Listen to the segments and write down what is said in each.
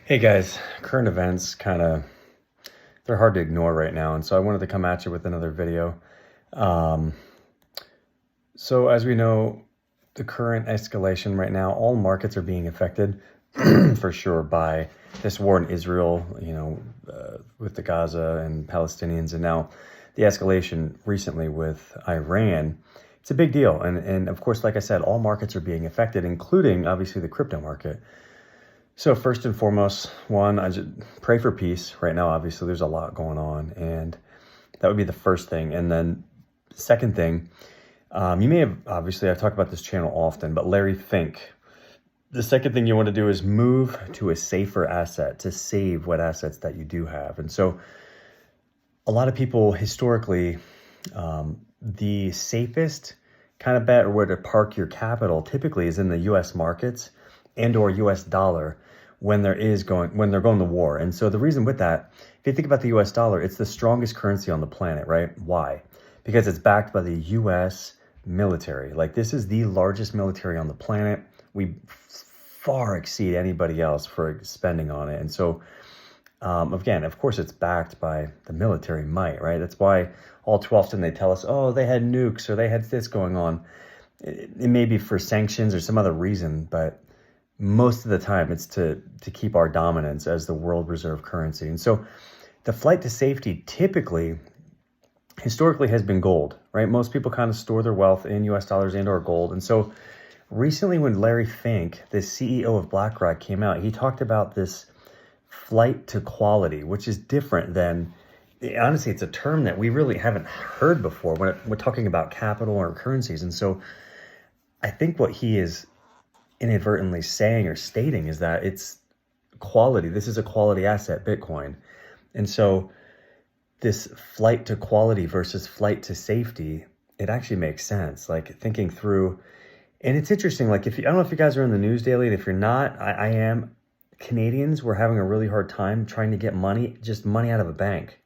Hey guys, current events they're hard to ignore right now. And so I wanted to come at you with another video. Um, so as we know, the current escalation right now, all markets are being affected for sure by this war in Israel, with the Gaza and Palestinians. And now the escalation recently with Iran. It's a big deal. And of course, like I said, all markets are being affected, including obviously the crypto market. So first and foremost, I just pray for peace. Right now, obviously, there's a lot going on, and that would be the first thing. And then second thing, you may have, obviously, I've talked about this channel often, but Larry Fink, the second thing you want to do is move to a safer asset to save what assets that you do have. And so a lot of people historically, the safest kind of bet or where to park your capital typically is in the U.S. markets and or U.S. dollar when they're going to war. And so the reason with that, if you think about the U.S. dollar, it's the strongest currency on the planet, right? Why? Because it's backed by the U.S. military. Like, this is the largest military on the planet. We far exceed anybody else for spending on it. And so, again, of course, it's backed by the military might, right? That's why all too often they tell us, oh, they had nukes or they had this going on. It may be for sanctions or some other reason, but most of the time it's to keep our dominance as the world reserve currency. And so the flight to safety typically, historically, has been gold, right? Most people kind of store their wealth in US dollars and or gold. And so recently when Larry Fink, the CEO of BlackRock, came out, he talked about this flight to quality, which is different than, honestly, it's a term that we really haven't heard before when we're talking about capital or currencies. And so I think what he is inadvertently saying or stating is that it's quality. This is a quality asset, Bitcoin. And so this flight to quality versus flight to safety, it actually makes sense. Like, thinking through, and it's interesting. Like, I don't know if you guys are in the news daily, and if you're not, I am. Canadians were having a really hard time trying to get money out of a bank.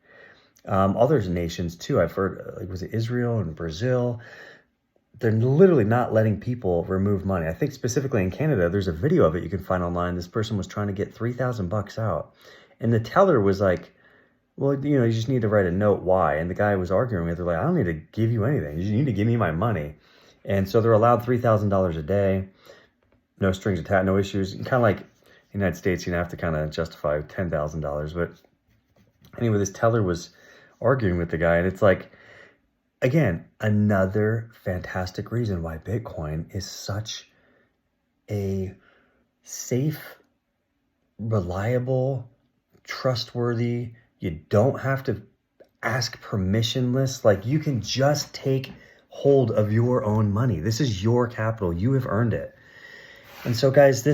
Other nations too. I've heard, like, was it Israel and Brazil? They're literally not letting people remove money. I think specifically in Canada, there's a video of it you can find online. This person was trying to get $3,000 out. And the teller was like, well, you just need to write a note. Why? And the guy was arguing with her, like, I don't need to give you anything. You need to give me my money. And so they're allowed $3,000 a day. No strings attached, no issues. Kind of like the United States, have to kind of justify $10,000. But anyway, this teller was arguing with the guy, and it's like, again, another fantastic reason why Bitcoin is such a safe, reliable, trustworthy. You don't have to ask permissionless. Like, you can just take hold of your own money. This is your capital. You have earned it. And so, guys,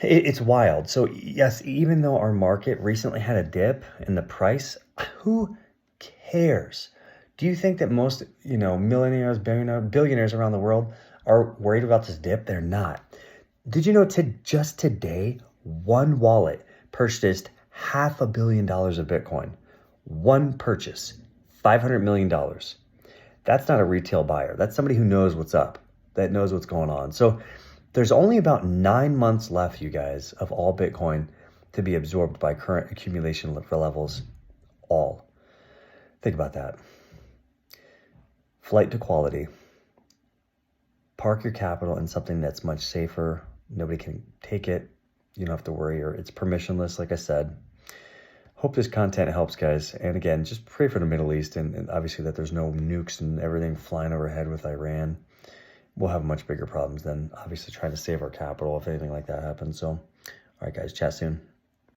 it's wild. So, yes, even though our market recently had a dip in the price, who cares? Do you think that most, millionaires, billionaires around the world are worried about this dip? They're not. Did you know just today, one wallet purchased $500 million of Bitcoin? One purchase, $500 million. That's not a retail buyer. That's somebody who knows what's up, that knows what's going on. So there's only about 9 months left, you guys, of all Bitcoin to be absorbed by current accumulation levels. All. Think about that. Flight to quality. Park your capital in something that's much safer. Nobody can take it. You don't have to worry, or it's permissionless, like I said. Hope this content helps, guys. And again, just pray for the Middle East and obviously that there's no nukes and everything flying overhead with Iran. We'll have much bigger problems than obviously trying to save our capital if anything like that happens. So, all right, guys, chat soon.